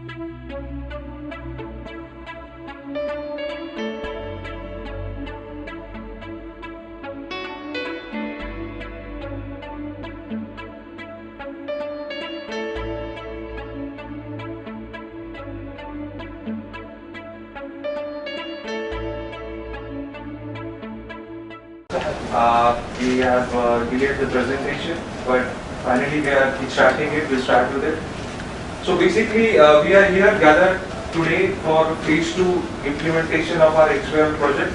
We have delayed the presentation, but finally we are starting it. We'll start with it. So basically, we are here gathered today for phase 2 implementation of our XBRL project.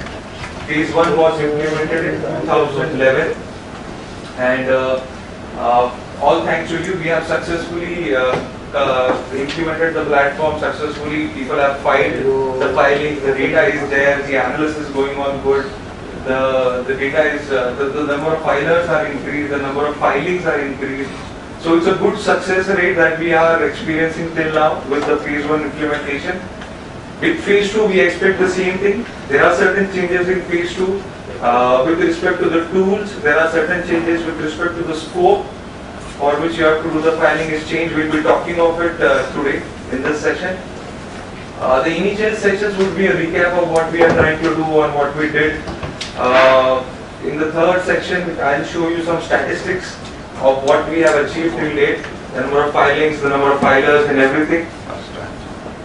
Phase 1 was implemented in 2011, and all thanks to you, we have successfully implemented the platform successfully. People have filed the filing, the data is there, the analysis is going on good. The data is, the number of filers are increased, the number of filings are increased. So it's a good success rate that we are experiencing till now with the phase 1 implementation. With phase 2, we expect the same thing. There are certain changes in phase 2 with respect to the tools. There are certain changes with respect to the scope for which you have to do the filing is changed. We'll be talking of it today in this session. The initial sessions would be a recap of what we are trying to do and what we did. In the third section, I'll show you some statistics of what we have achieved till date, the number of filings, the number of filers and everything.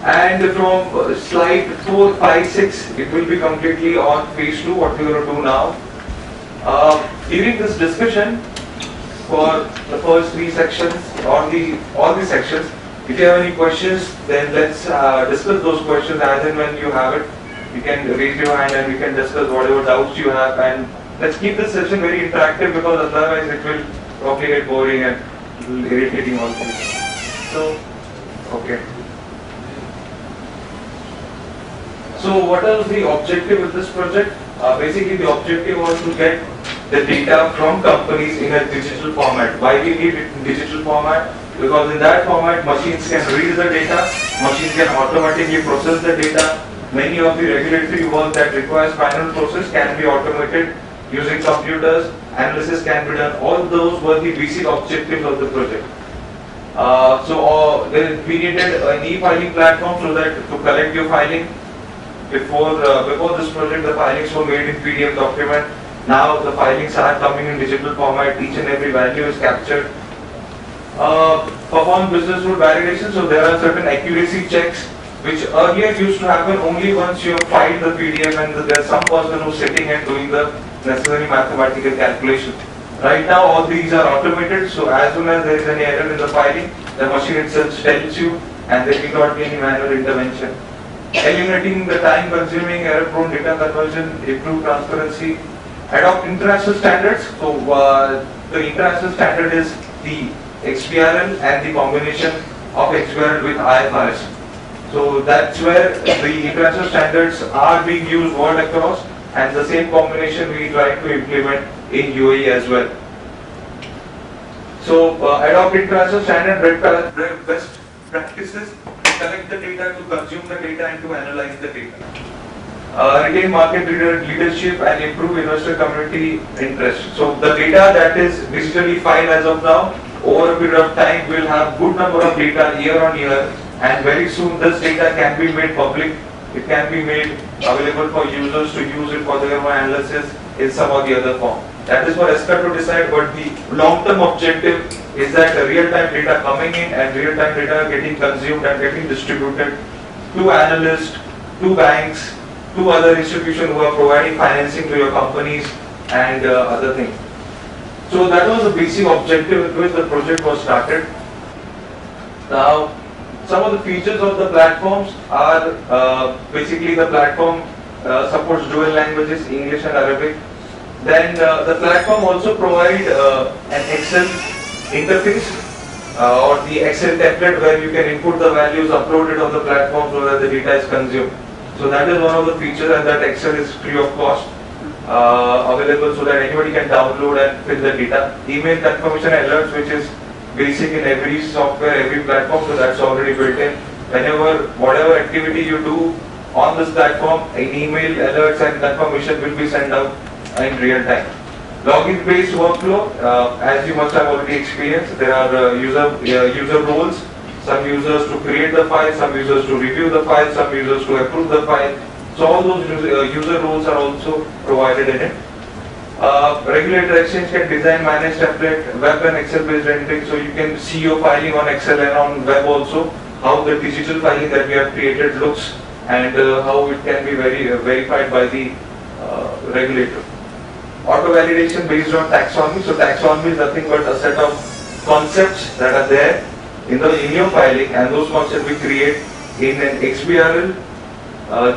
And from slide 4, 5, 6, it will be completely on phase 2, what we're going to do now. During this discussion, for the first 3 sections, or all the sections, if you have any questions, then let's discuss those questions as and when you have it. You can raise your hand and we can discuss whatever doubts you have, and let's keep this session very interactive, because otherwise it will probably get boring and irritating also. So, okay. So what was the objective with this project? Basically the objective was to get the data from companies in a digital format. Why we need it in digital format? Because in that format machines can read the data, machines can automatically process the data. Many of the regulatory work that requires manual process can be automated using computers, analysis can be done. All those were the basic objectives of the project. Then we needed an e-filing platform so that to collect your filing. Before this project, the filings were made in PDF document. Now the filings are coming in digital format, each and every value is captured. Perform business rule validation, so there are certain accuracy checks which earlier used to happen only once you have filed the PDF and there's some person who's sitting and doing the necessary mathematical calculation. Right now all these are automated, so as soon as there is any error in the filing, the machine itself tells you and there will not be any manual intervention. Eliminating the time consuming error-prone data conversion, improve transparency, adopt international standards. So the international standard is the XBRL and the combination of XBRL with IFRS. So that's where the international standards are being used world across, and the same combination we try to implement in UAE as well. So adopt international standard best practices, collect the data, to consume the data and to analyze the data. Retain market leadership and improve investor community interest. So the data that is digitally filed as of now, over a period of time we will have good number of data year on year, and very soon this data can be made public. It can be made available for users to use it for their own analysis in some or the other form. That is for ESCA to decide, but the long-term objective is that real-time data coming in and real-time data getting consumed and getting distributed to analysts, to banks, to other institutions who are providing financing to your companies and other things. So that was the basic objective with which the project was started. Now, some of the features of the platforms are basically the platform supports dual languages, English and Arabic. Then the platform also provides an Excel interface or the Excel template where you can input the values uploaded on the platform so that the data is consumed. So that is one of the features, and that Excel is free of cost, available so that anybody can download and fill the data. Email confirmation alerts, which is basic in every software, every platform, so that's already built in. Whenever, whatever activity you do on this platform, an email alerts and confirmation will be sent out in real time. Login based workflow, as you must have already experienced, there are user roles. some users to create the file, some users to review the file, some users to approve the file. So all those user roles are also provided in it. Regulator Exchange can design, manage template, web and Excel based rendering, so you can see your filing on Excel and on web also, how the digital filing that we have created looks and how it can be verified by the regulator. Auto validation based on taxonomy. So taxonomy is nothing but a set of concepts that are there in your filing, and those concepts we create in an XBRL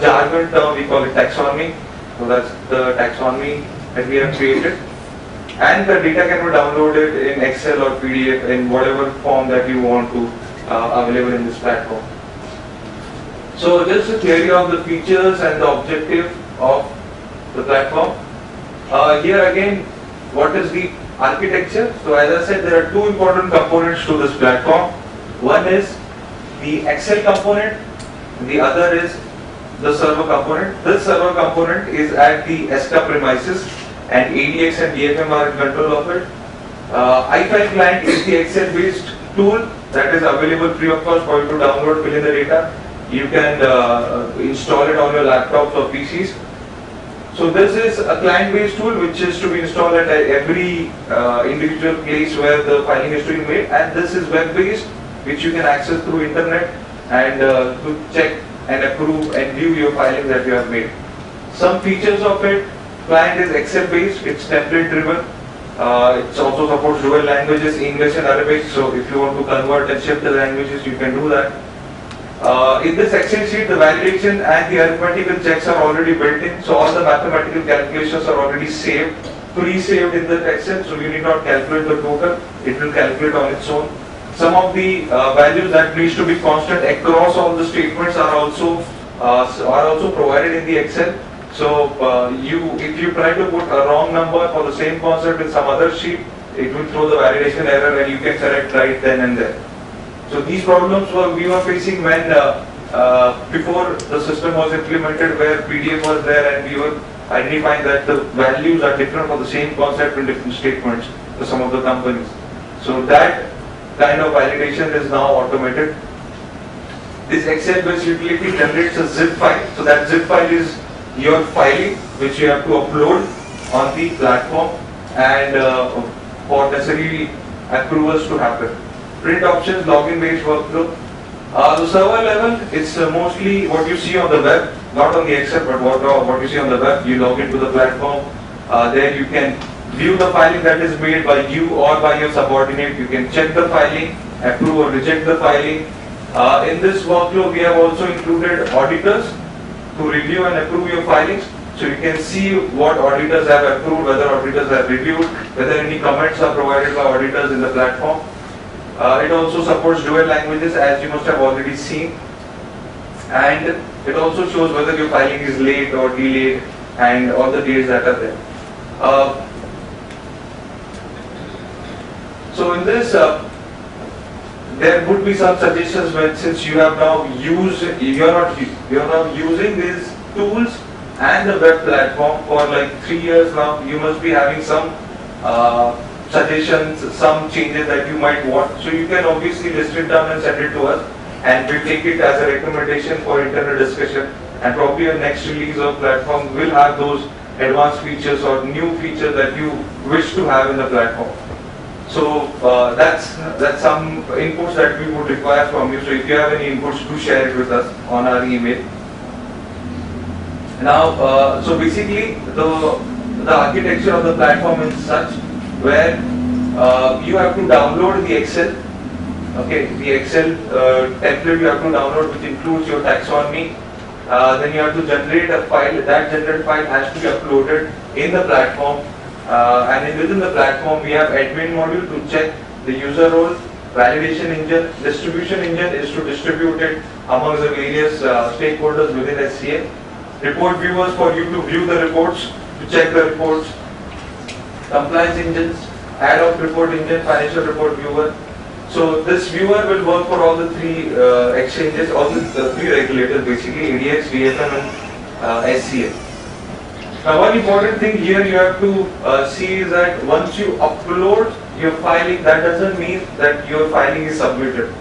jargon term, we call it taxonomy. So that's the taxonomy that we have created, and the data can be downloaded in Excel or PDF in whatever form that you want to available in this platform. So just a theory of the features and the objective of the platform. Here again, what is the architecture? So as I said, there are two important components to this platform. One is the Excel component, the other is the server component. This server component is at the ESCA premises, and ADX and DFM are in control of it. iFile client is the Excel based tool that is available free of cost for you to download, fill in the data. You can install it on your laptops or PCs. So this is a client-based tool which is to be installed at every individual place where the filing is to be made, and this is web-based, which you can access through internet and to check and approve and view your filings that you have made. Some features of it: client is Excel-based, it's template-driven. It also supports dual languages, English and Arabic. So if you want to convert and shift the languages, you can do that. In this Excel sheet, the validation and the arithmetical checks are already built in. So all the mathematical calculations are already saved, pre-saved in the Excel. So you need not calculate the total; it will calculate on its own. Some of the values that needs to be constant across all the statements are also provided in the Excel. So if you try to put a wrong number for the same concept in some other sheet, it will throw the validation error, and you can correct right then and there. So these problems we were facing when before the system was implemented, where PDF was there and we were identifying that the values are different for the same concept in different statements for some of the companies. So that kind of validation is now automated. This Excel-based utility generates a zip file. So that zip file is your filing which you have to upload on the platform, and for necessary approvals to happen. Print options, login based workflow. The server level is mostly what you see on the web, not on the Excel, but what you see on the web. You log into the platform, there you can view the filing that is made by you or by your subordinate. You can check the filing, approve or reject the filing. In this workflow, we have also included auditors to review and approve your filings. So you can see what auditors have approved, whether auditors have reviewed, whether any comments are provided by auditors in the platform. It also supports dual languages, as you must have already seen, and it also shows whether your filing is late or delayed and all the dates that are there. So in this, there would be some suggestions when, since you have now you are now using these tools and the web platform for like 3 years now, you must be having some suggestions, some changes that you might want. So you can obviously list it down and send it to us, and we'll take it as a recommendation for internal discussion, and probably your next release of platform will have those advanced features or new features that you wish to have in the platform. So that's some inputs that we would require from you. So if you have any inputs, do share it with us on our email. Now, so basically the architecture of the platform is such where you have to download the Excel. Okay, the Excel template you have to download, which includes your taxonomy. Then you have to generate a file. That generated file has to be uploaded in the platform. And within the platform, we have admin module to check the user role, validation engine, distribution engine is to distribute it amongst the various stakeholders within SCA. Report viewers for you to view the reports, to check the reports. Compliance engines, ad hoc report engine, financial report viewer. So this viewer will work for all the three exchanges, all the three regulators basically, ADX, DFM and SCA. Now one important thing here you have to see is that once you upload your filing, that doesn't mean that your filing is submitted.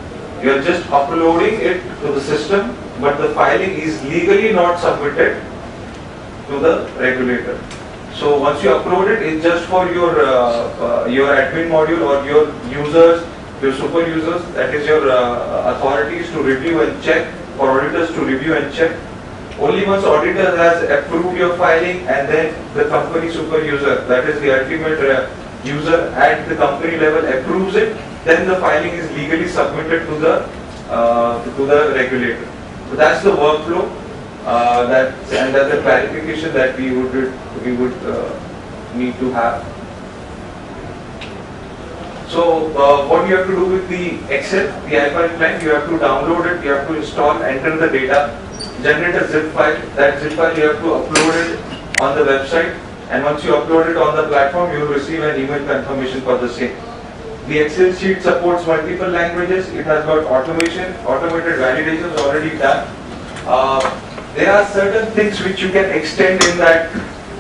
You are just uploading it to the system, but the filing is legally not submitted to the regulator. So once you upload it, it's just for your admin module or your users, your super users, that is your authorities to review and check, for auditors to review and check. Only once auditor has approved your filing and then the company super user, that is the ultimate user at the company level approves it, then the filing is legally submitted to the regulator. So that's the workflow. That's the clarification that we would need to have. So what you have to do with the Excel, the iFile client, you have to download it, you have to install, enter the data, generate a zip file. That zip file you have to upload it on the website, and once you upload it on the platform, you will receive an email confirmation for the same. The Excel sheet supports multiple languages. It has got automation, automated validations already done. There are certain things which you can extend in that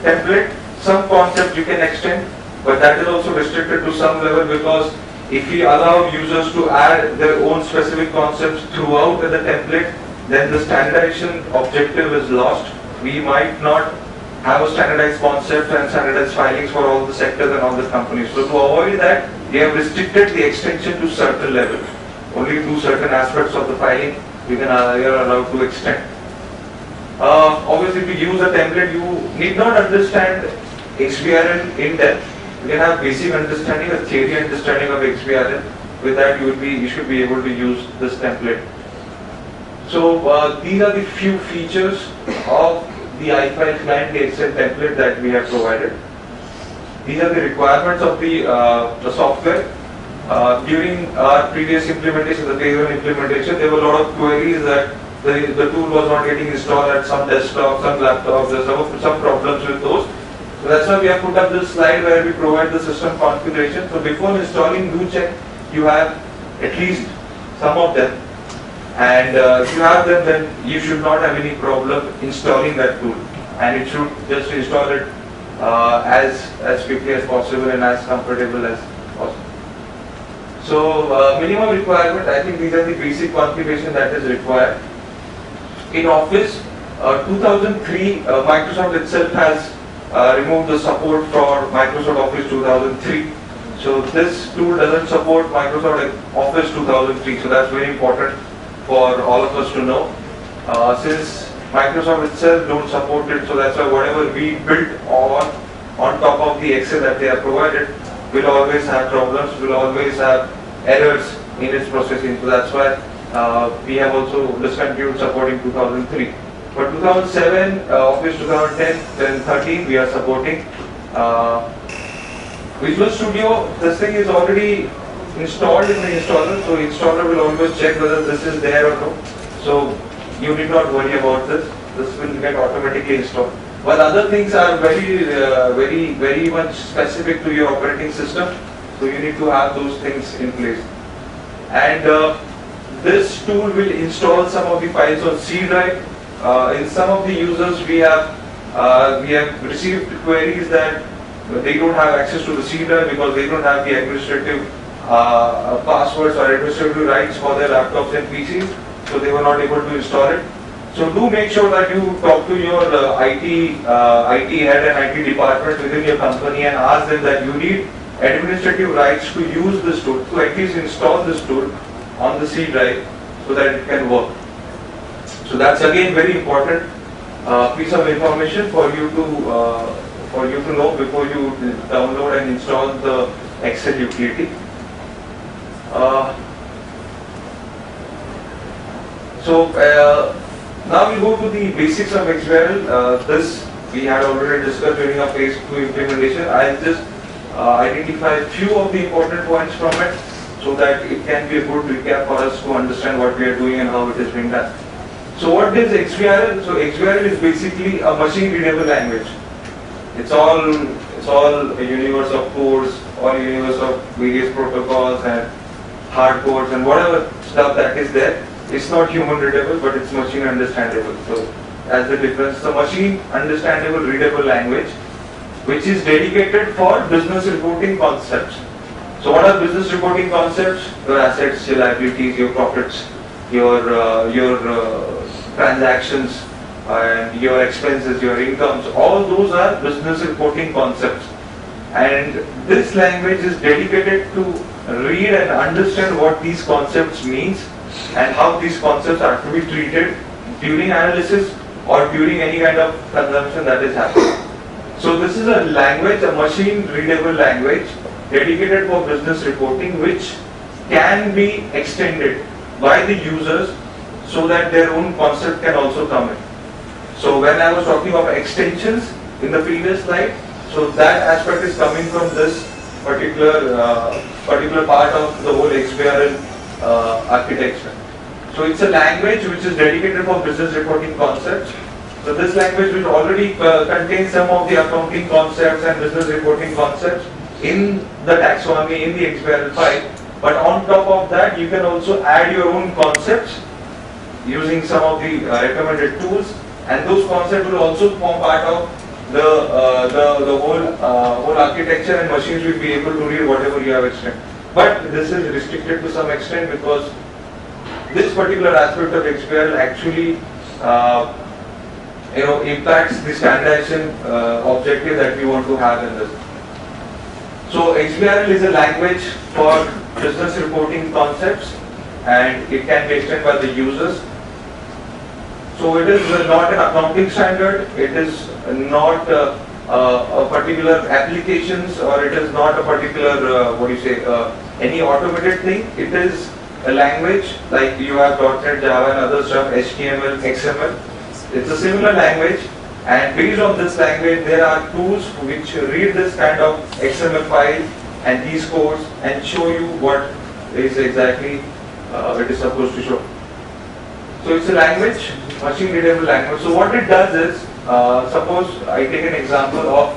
template. Some concepts you can extend, but that is also restricted to some level, because if we allow users to add their own specific concepts throughout the template, then the standardization objective is lost. We might not have a standardized concept and standardized filings for all the sectors and all the companies. So to avoid that, we have restricted the extension to certain level. Only to certain aspects of the filing you are allowed to extend. Obviously, to use a template, you need not understand XBRL in depth. You can have basic understanding, a theory understanding of XBRL. With that, you should be able to use this template. So these are the few features of the iFile client, the Excel template that we have provided. These are the requirements of the software. During our previous implementation, the phase 1 implementation, there were a lot of queries that the tool was not getting installed at some desktops, some laptops. There were some problems with those. So that's why we have put up this slide where we provide the system configuration. So before installing, do check you have at least some of them. And if you have them, then you should not have any problem installing that tool. And it should just install it as quickly as possible and as comfortable as possible. So minimum requirement, I think these are the basic configuration that is required. In Office 2003, Microsoft itself has removed the support for Microsoft Office 2003. So this tool doesn't support Microsoft Office 2003. So that's very important for all of us to know. Since Microsoft itself don't support it, so that's why whatever we built on top of the Excel that they have provided will always have problems, will always have errors in its processing. So that's why we have also discontinued supporting 2003. But 2007, Office 2010, then 13 we are supporting. Visual Studio, this thing is already installed in the installer, so installer will always check whether this is there or no. So you need not worry about this. This will get automatically installed. But other things are very much specific to your operating system, so you need to have those things in place. And this tool will install some of the files on C drive. In some of the users, we have received queries that they don't have access to the C drive because they don't have the administrative passwords or administrative rights for their laptops and PCs, so they were not able to install it. So do make sure that you talk to your IT head and IT department within your company and ask them that you need administrative rights to use this tool, to at least install this tool on the C drive so that it can work. So that's again very important piece of information for you to know before you download and install the Excel utility. Now we go to the basics of XBRL. This we had already discussed during our phase 2 implementation. I'll just identify a few of the important points from it so that it can be a good recap for us to understand what we are doing and how it is being done. So what is XBRL? So XBRL is basically a machine readable language. It's all a universe of codes, or a universe of various protocols and hard codes and whatever stuff that is there. It's not human readable, but it's machine understandable. So that's the difference. It's a machine understandable readable language which is dedicated for business reporting concepts. So what are business reporting concepts? Your assets, your liabilities, your profits, your transactions, and your expenses, your incomes. All those are business reporting concepts. And this language is dedicated to read and understand what these concepts means and how these concepts are to be treated during analysis or during any kind of consumption that is happening. So this is a language, a machine readable language dedicated for business reporting, which can be extended by the users so that their own concept can also come in. So when I was talking of extensions in the previous slide, so that aspect is coming from this particular part of the whole XBRL architecture. So it's a language which is dedicated for business reporting concepts. So this language will already contain some of the accounting concepts and business reporting concepts in the taxonomy, in the XBRL file. But on top of that, you can also add your own concepts using some of the recommended tools, and those concepts will also form part of the whole architecture, and machines will be able to read whatever you have extended. But this is restricted to some extent because this particular aspect of XBRL actually impacts the standardization objective that we want to have in this. So XBRL is a language for business reporting concepts, and it can be extended by the users. So it is not an accounting standard, it is not a particular applications, or it is not a particular, any automated thing. It is a language like you have .NET, Java and other stuff, HTML, XML. It's a similar language, and based on this language there are tools which read this kind of XML file and these codes and show you what is exactly it is supposed to show. So it's a language, machine readable language. So what it does is, suppose I take an example of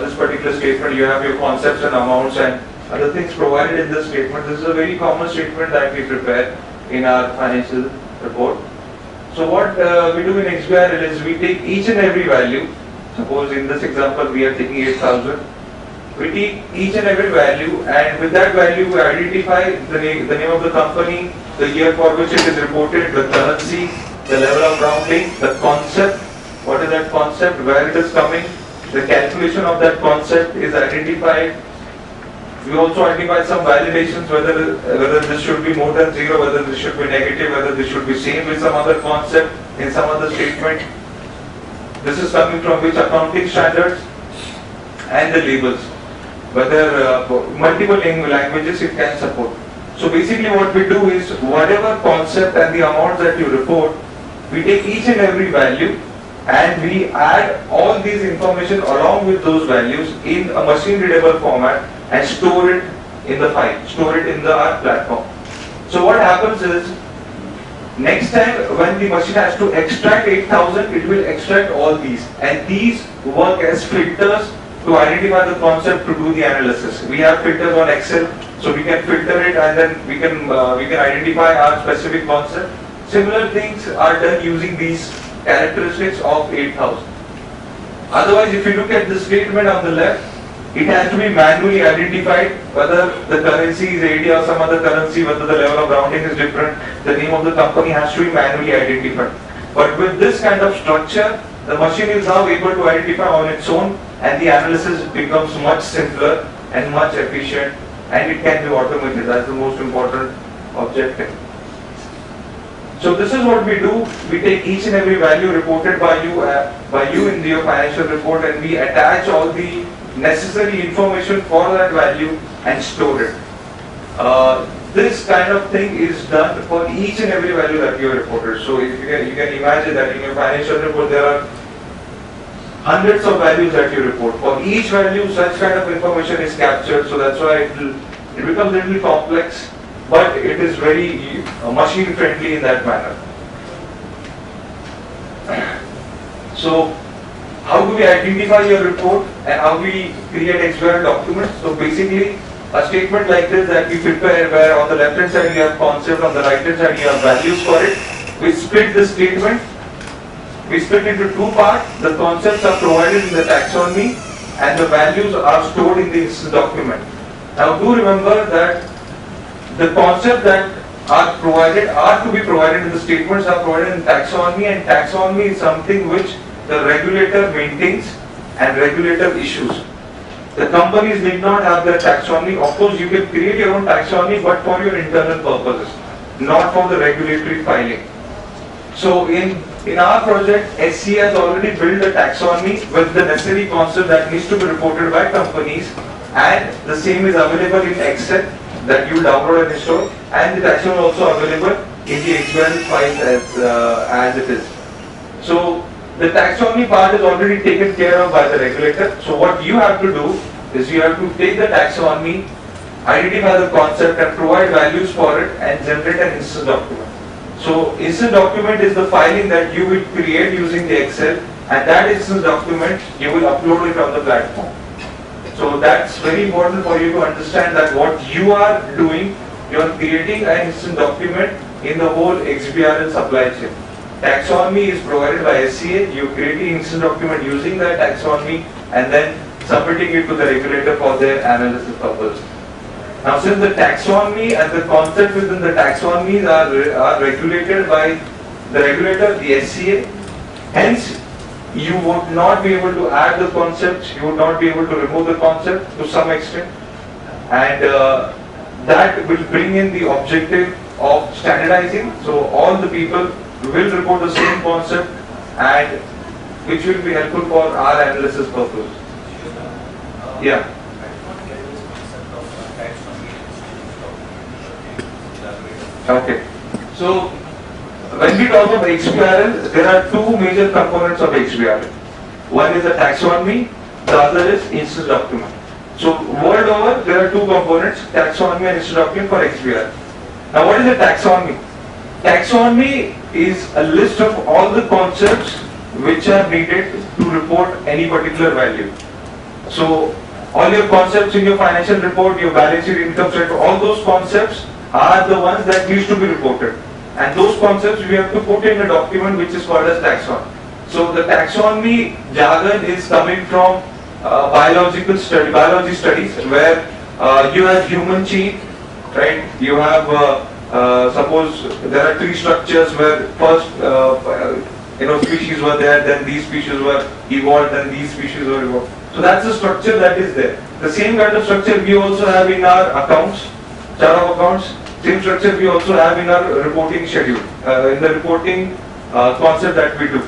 this particular statement. You have your concepts and amounts and other things provided in this statement. This is a very common statement that we prepare in our financial report. So what we do in XBRL is we take each and every value. Suppose in this example we are taking 8,000. We take each and every value, and with that value we identify the name of the company, the year for which it is reported, the currency, the level of rounding, the concept, what is that concept, where it is coming, the calculation of that concept is identified. We also identify some validations, whether this should be more than 0, whether this should be negative, whether this should be same with some other concept in some other statement. This is coming from which accounting standards, and the labels, whether multiple languages it can support. So basically what we do is, whatever concept and the amounts that you report, we take each and every value and we add all these information along with those values in a machine readable format and store it in the file, store it in our platform. So what happens is, next time when the machine has to extract 8,000, it will extract all these, and these work as filters to identify the concept to do the analysis. We have filters on Excel, so we can filter it and then we can identify our specific concept. Similar things are done using these characteristics of 8,000. Otherwise, if you look at the statement on the left, it has to be manually identified whether the currency is AD or some other currency, whether the level of rounding is different, the name of the company has to be manually identified. But with this kind of structure, the machine is now able to identify on its own, and the analysis becomes much simpler and much efficient, and it can be automated. That's the most important objective. So this is what we do. We take each and every value reported by you in your financial report, and we attach all the necessary information for that value and store it. This kind of thing is done for each and every value that you reported. So if you can imagine that in your financial report there are hundreds of values that you report. For each value, such kind of information is captured. So that's why it becomes a little complex, but it is very machine friendly in that manner. So how do we identify your report and how we create XBRL documents? So basically, a statement like this that we prepare, where on the left hand side you have concept, on the right hand side you have values for it. We split the statement. We split into two parts. The concepts are provided in the taxonomy and the values are stored in this document. Now do remember that the concept that are to be provided in the statements are provided in taxonomy, and taxonomy is something which the regulator maintains and regulator issues. The companies need not have their taxonomy. Of course, you can create your own taxonomy, but for your internal purposes, not for the regulatory filing. So in our project, SCA has already built a taxonomy with the necessary concept that needs to be reported by companies, and the same is available in Excel that you download and install, and the taxonomy also available in the XML file as it is. So the taxonomy part is already taken care of by the regulator. So what you have to do is you have to take the taxonomy, identify the concept and provide values for it, and generate an instance document. So instance document is the filing that you will create using the Excel, and that instance document you will upload it on the platform. So that's very important for you to understand that what you are doing, you are creating an instance document in the whole XBRL supply chain. Taxonomy is provided by SCA, you creating instance document using that taxonomy and then submitting it to the regulator for their analysis purpose. Now since the taxonomy and the concept within the taxonomies are regulated by the regulator, the SCA, hence you would not be able to add the concepts, you would not be able to remove the concept to some extent, and that will bring in the objective of standardizing. So all the people will report the same concept, and which will be helpful for our analysis purpose. Yeah. Okay. So when we talk of XBRL, there are two major components of XBRL. One is the taxonomy, the other is instance document. So world over, there are two components, taxonomy and instance document for XBRL. Now what is a taxonomy? Taxonomy is a list of all the concepts which are needed to report any particular value. So all your concepts in your financial report, your balance sheet, income statement, all those concepts are the ones that needs to be reported. And those concepts we have to put in a document which is called as taxon. So the taxonomy jargon is coming from biology studies, where you have human chain, right? You have suppose there are three structures where first species were there, then these species were evolved, then these species were evolved. So that's the structure that is there. The same kind of structure we also have in our accounts, chart of accounts. Same structure we also have in our reporting schedule, in the reporting concept that we do.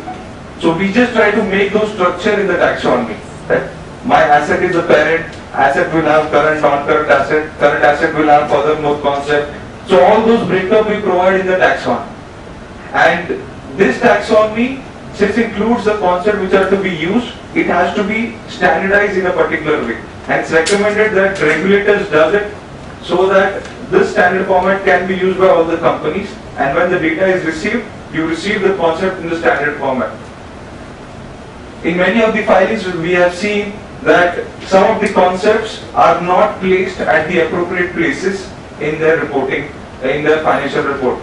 So we just try to make those structure in the taxonomy. Right? My asset is the parent, asset will have current, non-current asset will have furthermore concept. So all those breakup we provide in the taxonomy. And this taxonomy, since includes the concept which are to be used, it has to be standardized in a particular way. And it's recommended that regulators does it so that this standard format can be used by all the companies, and when the data is received, you receive the concept in the standard format. In many of the filings we have seen that some of the concepts are not placed at the appropriate places in their reporting, in their financial report.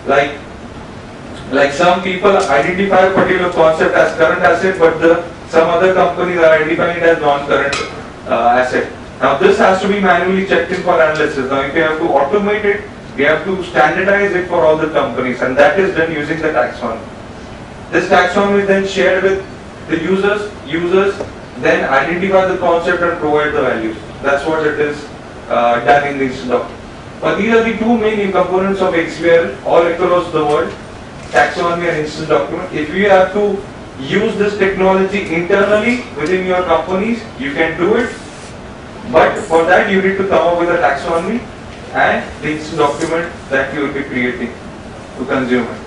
Like some people identify a particular concept as current asset, but some other companies are identifying it as non-current asset. Now this has to be manually checked in for analysis. Now if you have to automate it, we have to standardize it for all the companies, and that is done using the taxonomy. This taxonomy is then shared with the users then identify the concept and provide the values. That's what it is done in this document. But these are the two main components of XBRL all across the world, taxonomy and instance document. If you have to use this technology internally within your companies, you can do it. But for that you need to come up with a taxonomy and the instance document that you will be creating to consume it.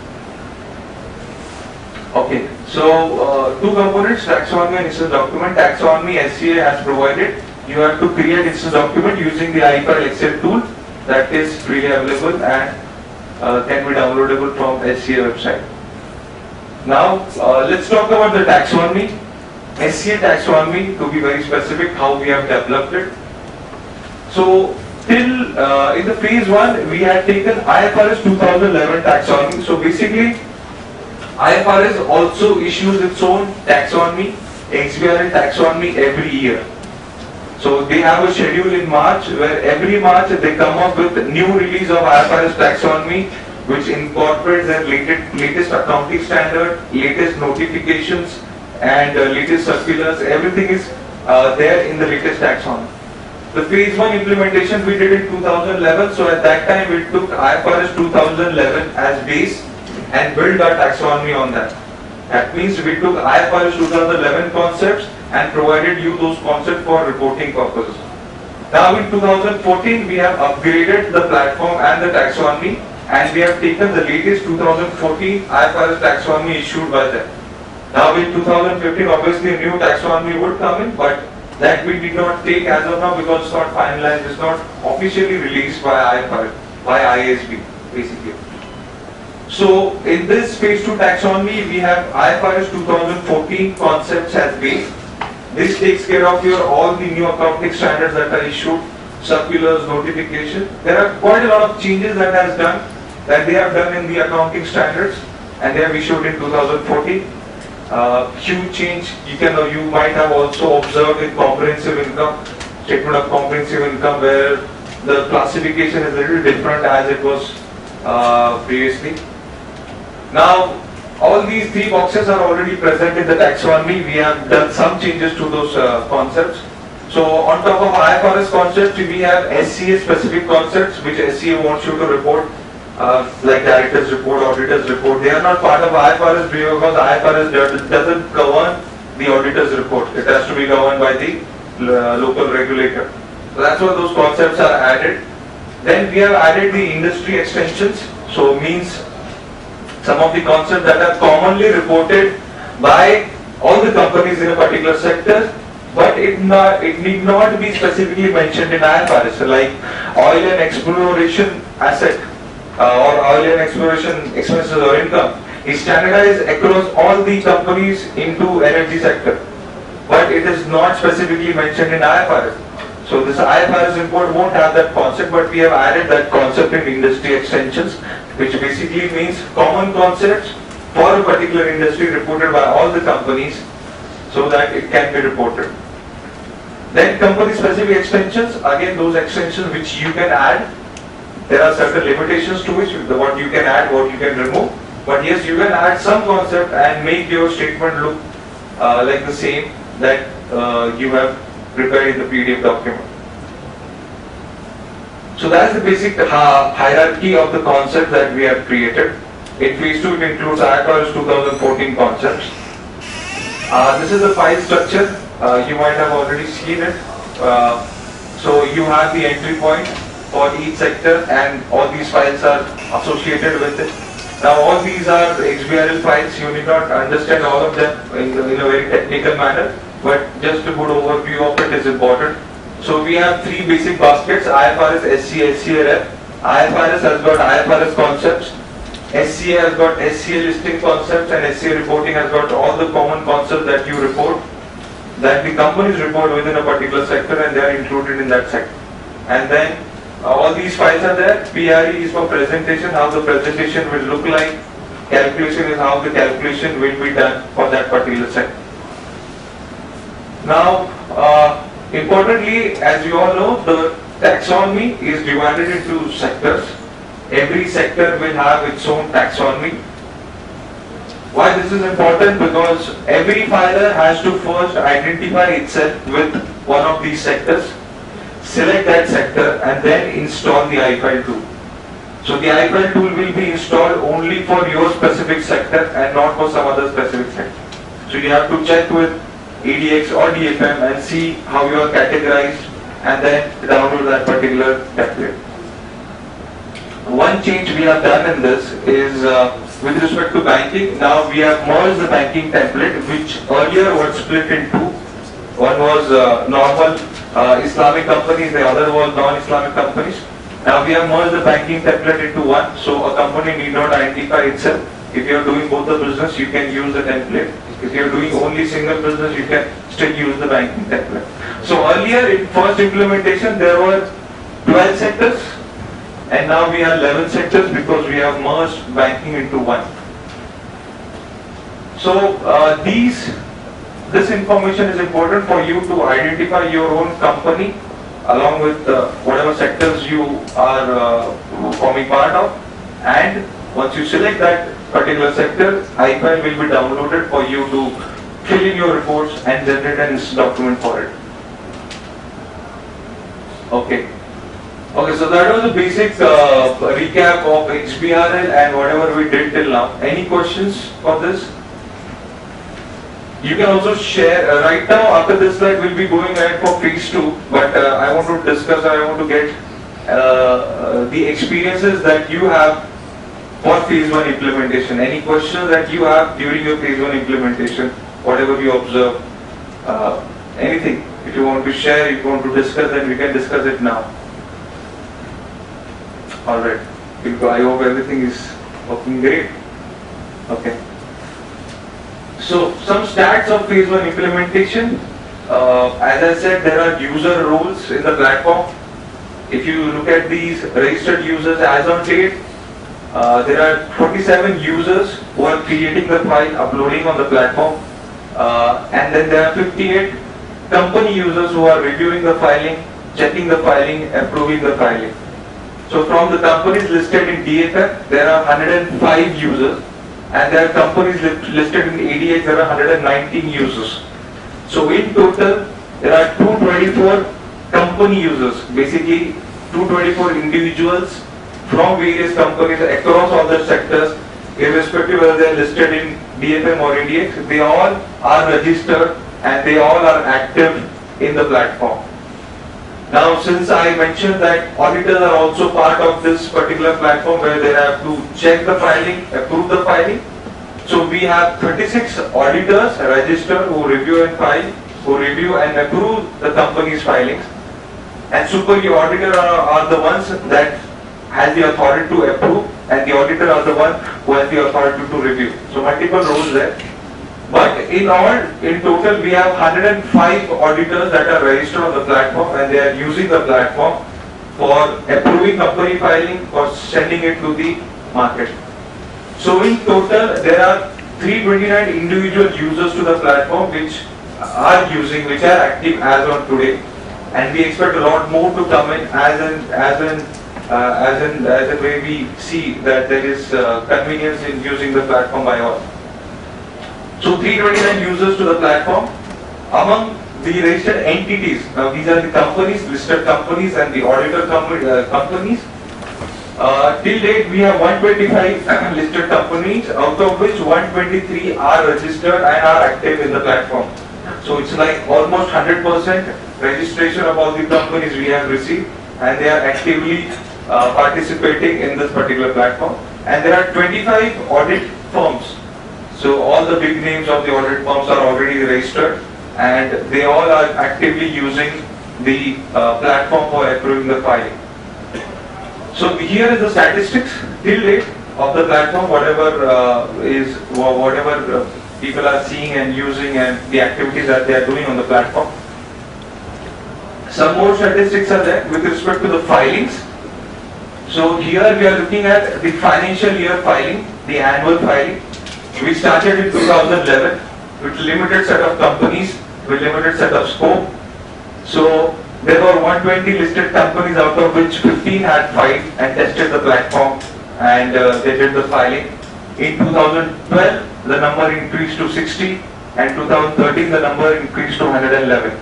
Okay, so two components, taxonomy and instance document. Taxonomy SCA has provided. You have to create instance document using the iFile Excel tool that is freely available and can be downloadable from SCA website. Now let's talk about the taxonomy. SCA taxonomy, to be very specific, how we have developed it. So till in the phase 1 we had taken IFRS 2011 taxonomy. So basically IFRS also issues its own taxonomy, XBRL taxonomy every year. So they have a schedule in March where every March they come up with new release of IFRS taxonomy, which incorporates their latest accounting standard, latest notifications, and latest circulars. Everything is there in the latest taxonomy. The phase 1 implementation we did in 2011, so at that time we took IFRS 2011 as base and built our taxonomy on that. That means we took IFRS 2011 concepts and provided you those concepts for reporting purposes. Now in 2014 we have upgraded the platform and the taxonomy, and we have taken the latest 2014 IFRS taxonomy issued by them. Now in 2015 obviously a new taxonomy would come in, but that we did not take as of now because it's not finalized, it's not officially released by IFRS, by IASB basically. So in this phase 2 taxonomy we have IFRS 2014 concepts as base. This takes care of your all the new accounting standards that are issued, circulars, notification. There are quite a lot of changes that they have done in the accounting standards, and they have issued in 2014. Huge change you might have also observed in comprehensive income, statement of comprehensive income, where the classification is a little different as it was previously. Now all these three boxes are already present in the taxonomy. We have done some changes to those concepts. So on top of IFRS concepts, we have SCA specific concepts which SCA wants you to report, like directors report, auditors report. They are not part of IFRS because IFRS doesn't govern the auditors report. It has to be governed by the local regulator. So that's why those concepts are added. Then we have added the industry extensions. So means some of the concepts that are commonly reported by all the companies in a particular sector, but it need not be specifically mentioned in IFRS, like oil and exploration asset or oil and exploration expenses or income is standardized across all the companies into energy sector, but it is not specifically mentioned in IFRS. So this IFRS report won't have that concept, but we have added that concept in industry extensions, which basically means common concepts for a particular industry reported by all the companies so that it can be reported. Then company specific extensions, again those extensions which you can add. There are certain limitations to which what you can add, what you can remove, but yes, you can add some concept and make your statement look like the same that you have prepared in the PDF document. So that's the basic hierarchy of the concept that we have created. In phase 2 it includes IFRS 2014 concepts. This is the file structure. You might have already seen it. So you have the entry point for each sector, and all these files are associated with it. Now all these are XBRL files. You need not understand all of them in a very technical manner, but just a good overview of it is important. So we have three basic baskets: IFRS, SCA, SCA Rep. IFRS has got IFRS concepts, SCA has got SCA listing concepts, and SCA reporting has got all the common concepts that you report, that the companies report within a particular sector, and they are included in that sector. And then all these files are there. PRE is for presentation, how the presentation will look like. Calculation is how the calculation will be done for that particular sector. Now, importantly, as you all know, the taxonomy is divided into sectors. Every sector will have its own taxonomy. Why this is important? Because every filer has to first identify itself with one of these sectors, select that sector, and then install the iFile tool. So the iFile tool will be installed only for your specific sector and not for some other specific sector. So you have to check with ADX or DFM and see how you are categorized, and then download that particular template. One change we have done in this is with respect to banking. Now we have merged the banking template, which earlier was split in two. One was normal Islamic companies, the other was non-Islamic companies. Now we have merged the banking template into one, so a company need not identify itself. If you are doing both the business, you can use the template. If you are doing only single business, you can still use the banking template. So earlier in first implementation there were 12 sectors, and now we have 11 sectors because we have merged banking into one. So these this information is important for you to identify your own company along with whatever sectors you are forming part of, and once you select that particular sector, iFile will be downloaded for you to fill in your reports and generate an document for it. Okay. Okay, so that was a basic recap of XBRL and whatever we did till now. Any questions for this? You can also share, right now after this slide we'll be going ahead for phase 2, but I want to discuss, I want to get the experiences that you have for phase 1 implementation. Any questions that you have during your phase 1 implementation, whatever you observe, anything. If you want to share, if you want to discuss, then we can discuss it now. Alright, I hope everything is working great. Okay. So, some stats of phase 1 implementation. As I said, there are user roles in the platform. If you look at these registered users as on date, there are 47 users who are creating the file, uploading on the platform, and then there are 58 company users who are reviewing the filing, checking the filing, approving the filing. So from the companies listed in DFF, there are 105 users, and there are companies listed in ADX, there are 119 users. So in total, there are 224 company users, basically 224 individuals from various companies across all the sectors, irrespective whether they are listed in DFM or ADX, they all are registered and they all are active in the platform. Now, since I mentioned that auditors are also part of this particular platform where they have to check the filing, approve the filing. So we have 36 auditors registered who review and file, who review and approve the company's filings. And super auditor are the ones that has the authority to approve, and the auditor are the one who has the authority to review. So multiple roles there. But in all, in total, we have 105 auditors that are registered on the platform, and they are using the platform for approving company filing, for sending it to the market. So in total, there are 329 individual users to the platform which are active as on today, and we expect a lot more to come in as a way we see that there is convenience in using the platform by all. So 329 users to the platform. Among the registered entities, now these are the companies, listed companies and the auditor companies. Till date we have 125 listed companies, out of which 123 are registered and are active in the platform. So it's like almost 100% registration of all the companies we have received, and they are actively participating in this particular platform. And there are 25 audit firms. So all the big names of the audit firms are already registered, and they all are actively using the platform for approving the filing. So here is the statistics till date of the platform, whatever people are seeing and using, and the activities that they are doing on the platform. Some more statistics are there with respect to the filings. So here we are looking at the financial year filing, the annual filing. We started in 2011 with limited set of companies, with limited set of scope. So there were 120 listed companies, out of which 15 had filed and tested the platform, and they did the filing. In 2012, the number increased to 60, and 2013 the number increased to 111.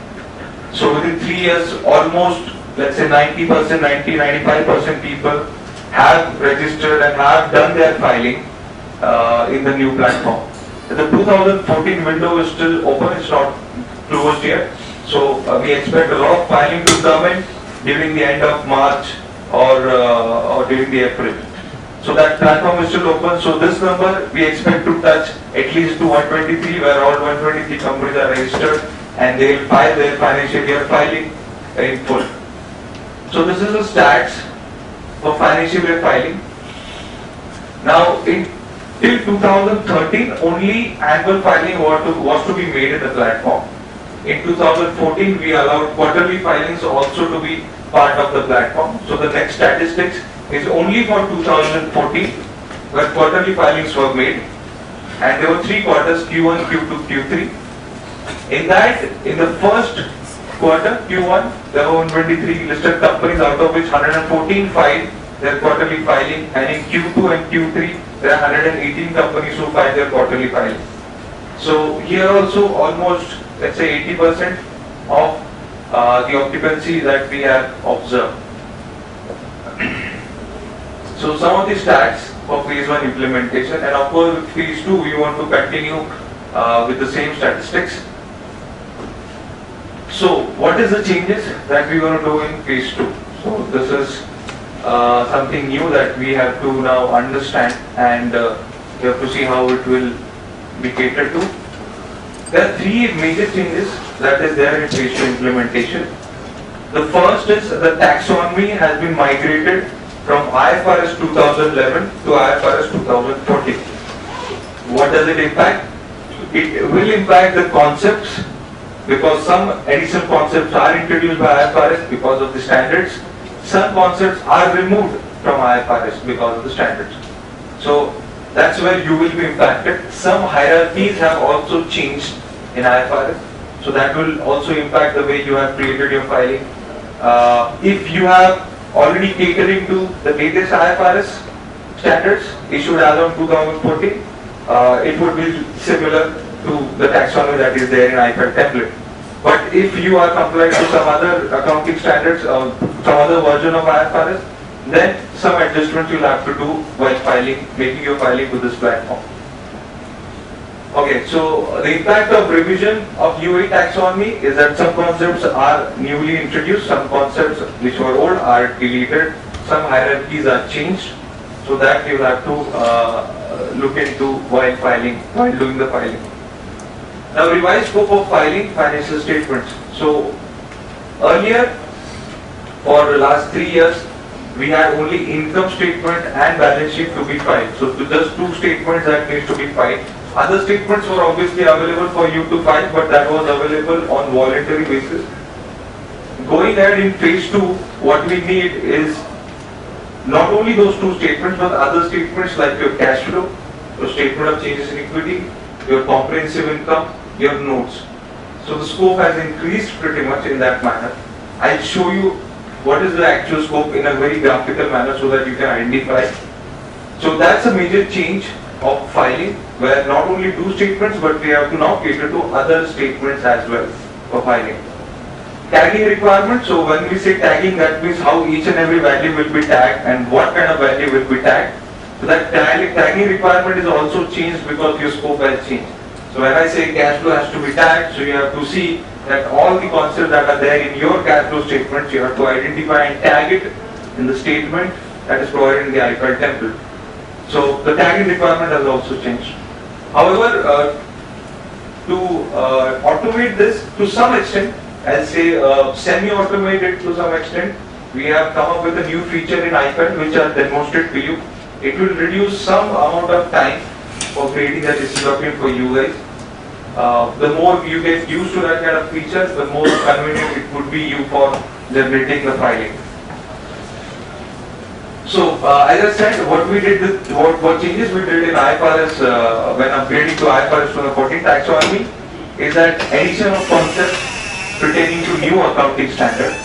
So within 3 years, almost, let's say 90%, 95% people have registered and have done their filing in the new platform. The 2014 window is still open, it's not closed yet. So we expect a lot of filing to come in during the end of March or during the April. So that platform is still open. So this number we expect to touch at least to 123, where all 123 companies are registered and they will file their financial year filing in full. So this is the stats for financial year filing. Now till 2013, only annual filing was to be made in the platform. In 2014, we allowed quarterly filings also to be part of the platform. So the next statistics is only for 2014, where quarterly filings were made, and there were 3 quarters, Q1, Q2, Q3. In that, in the first quarter, Q1, there were 123 listed companies, out of which 114 filed their quarterly filing, and in Q2 and Q3, there are 118 companies who filed their quarterly filing. So here also almost, let's say 80% of the occupancy that we have observed. So some of the stats for phase 1 implementation, and of course with phase 2 we want to continue with the same statistics. So what is the changes that we want to do in phase 2? So this is something new that we have to now understand, and we have to see how it will be catered to. There are three major changes that is there in phase 2 implementation. The first is the taxonomy has been migrated from IFRS 2011 to IFRS 2014. What does it impact? It will impact the concepts, because some additional concepts are introduced by IFRS because of the standards. Some concepts are removed from IFRS because of the standards. So that's where you will be impacted. Some hierarchies have also changed in IFRS, so that will also impact the way you have created your filing. If you have already catering to the latest IFRS standards issued as of 2014, it would be similar to the taxonomy that is there in IFRS template. But if you are complying to some other accounting standards or some other version of IFRS, then some adjustments you'll have to do while filing, making your filing with this platform. Okay, so the impact of revision of UAE taxonomy is that some concepts are newly introduced, some concepts which were old are deleted, some hierarchies are changed, so that you will have to look into while filing, while doing the filing. Now, revised scope of filing financial statements. So earlier, for the last 3 years, we had only income statement and balance sheet to be filed. So just two statements that needs to be filed. Other statements were obviously available for you to file, but that was available on voluntary basis. Going ahead in phase 2, what we need is not only those two statements, but other statements like your cash flow, your statement of changes in equity, your comprehensive income, your notes. So the scope has increased pretty much in that manner. I'll show you what is the actual scope in a very graphical manner so that you can identify. So that's a major change of filing, where not only two statements, but we have to now cater to other statements as well for filing. Tagging requirement. So when we say tagging, that means how each and every value will be tagged and what kind of value will be tagged. So that tagging requirement is also changed because your scope has changed. So when I say cash flow has to be tagged, so you have to see that all the concepts that are there in your cash flow statement, you have to identify and tag it in the statement that is provided in the IFRS template. So the tagging requirement has also changed. However, to automate this to some extent, I'll say semi-automated to some extent, we have come up with a new feature in iPad which I'll demonstrate to you. It will reduce some amount of time for creating a digital document for you guys. The more you get used to that kind of features, the more convenient it would be you for generating the filing. So as I said, what we did, what changes we did in IFRS when upgrading to IFRS 2014 taxonomy is that addition of concepts pertaining to new accounting standard,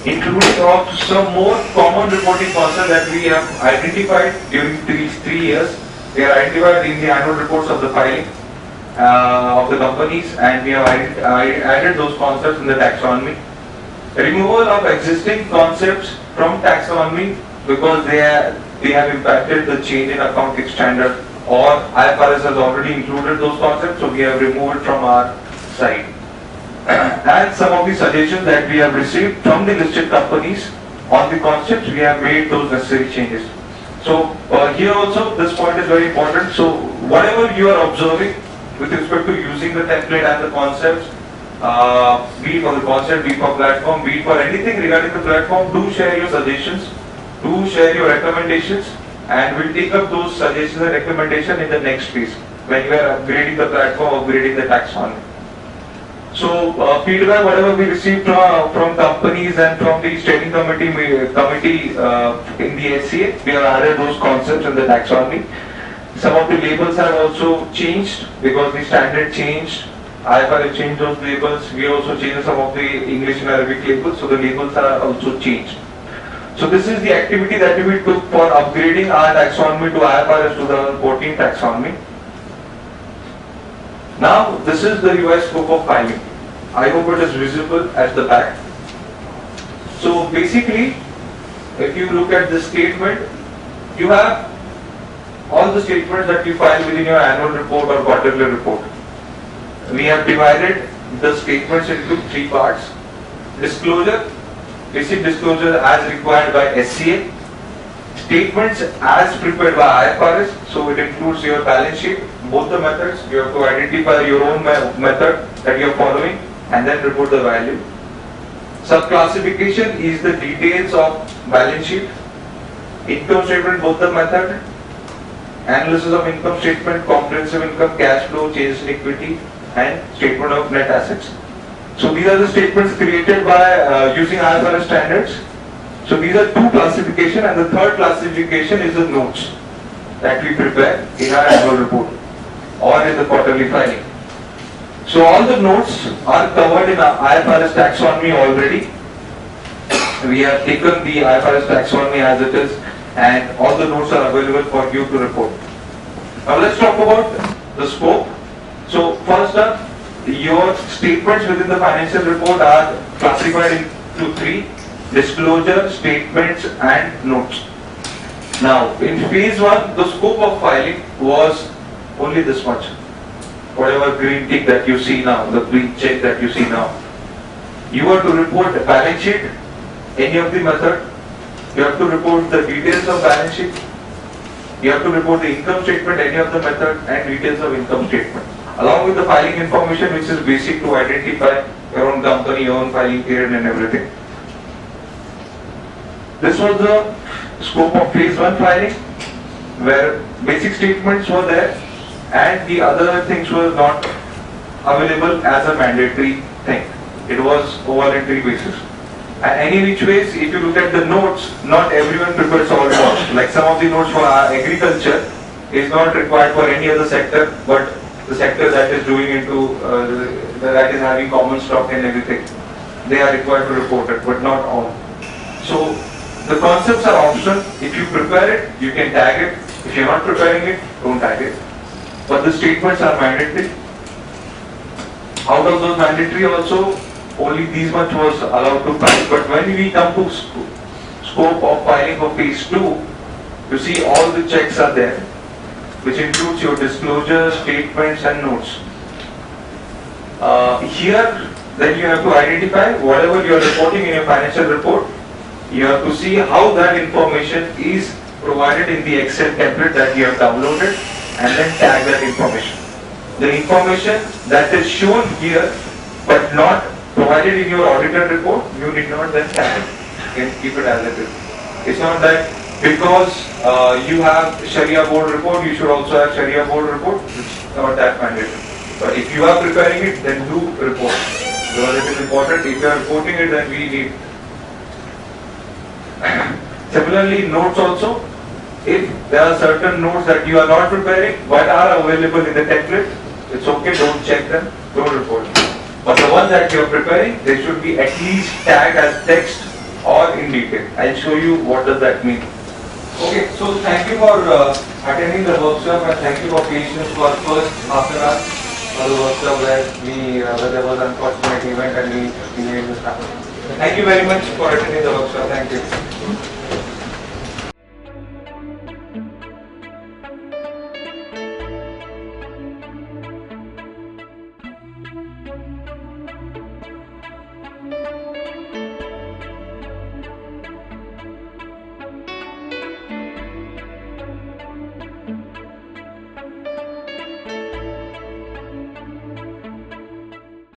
including of some more common reporting concepts that we have identified during these 3 years. They are identified in the annual reports of the filing of the companies, and we have added those concepts in the taxonomy. Removal of existing concepts from taxonomy because they have impacted the change in accounting standard, or IFRS has already included those concepts, so we have removed it from our side. And some of the suggestions that we have received from the listed companies on the concepts, we have made those necessary changes. So here also this point is very important. So whatever you are observing with respect to using the template and the concepts, be it for the concept, be it for platform, be it for anything regarding the platform, do share your suggestions, do share your recommendations, and we'll take up those suggestions and recommendations in the next phase when we are upgrading the platform, upgrading the taxonomy. So feedback, whatever we received from companies and from the steering committee in the SCA, we have added those concepts in the taxonomy. Some of the labels have also changed because the standard changed. IFRS changed those labels. We also changed some of the English and Arabic labels, so the labels are also changed. So this is the activity that we took for upgrading our taxonomy to IFRS 2014 taxonomy. Now this is the revised scope of filing. I hope it is visible at the back. So basically, if you look at this statement, you have all the statements that you file within your annual report or quarterly report. We have divided the statements into three parts. Disclosure, basic disclosure as required by SCA. Statements as prepared by IFRS, so it includes your balance sheet, both the methods. You have to identify your own method that you are following and then report the value. Sub-classification is the details of balance sheet. Income statement, both the method. Analysis of income statement, comprehensive income, cash flow, changes in equity, and statement of net assets. So these are the statements created by using IFRS standards. So these are two classification, and the third classification is the notes that we prepare in our annual report or in the quarterly filing. So all the notes are covered in our IFRS taxonomy already. We have taken the IFRS taxonomy as it is, and all the notes are available for you to report. Now let's talk about the scope. So first up, your statements within the financial report are classified into three: disclosure, statements, and notes. Now in phase one, the scope of filing was only this much. Whatever green tick that you see now, the green check that you see now. You have to report the balance sheet, any of the method. You have to report the details of balance sheet. You have to report the income statement, any of the method, and details of income statement, along with the filing information, which is basic to identify your own company, your own filing period, and everything. This was the scope of phase one filing, where basic statements were there, and the other things were not available as a mandatory thing. It was voluntary basis. And any which ways, if you look at the notes, not everyone prepares all notes. Like some of the notes for agriculture is not required for any other sector, but the sector that is doing into, that is having common stock and everything, they are required to report it, but not all. So the concepts are optional. If you prepare it, you can tag it. If you're not preparing it, don't tag it. But the statements are mandatory. Out of those mandatory also, only these much was allowed to file. But when we come to scope of filing for phase 2, you see all the checks are there, which includes your disclosure, statements, and notes. Here, then you have to identify whatever you are reporting in your financial report. You have to see how that information is provided in the Excel template that you have downloaded, and then tag that information. The information that is shown here but not provided in your audited report, you need not then tag it. You can keep it as it is. It's not that because you have Sharia board report, you should also have Sharia board report. It's not that mandatory. But if you are preparing it, then do report. Because it is important. If you are reporting it, then we need. Similarly, notes also. If there are certain notes that you are not preparing but are available in the template, it's okay, don't check them, don't report them. But the ones that you are preparing, they should be at least tagged as text or in detail. I'll show you what does that mean. Okay, so thank you for attending the workshop, and thank you for patience for first half an hour of the workshop where there was an unfortunate event and we made this happen. Thank you very much for attending the workshop. Thank you.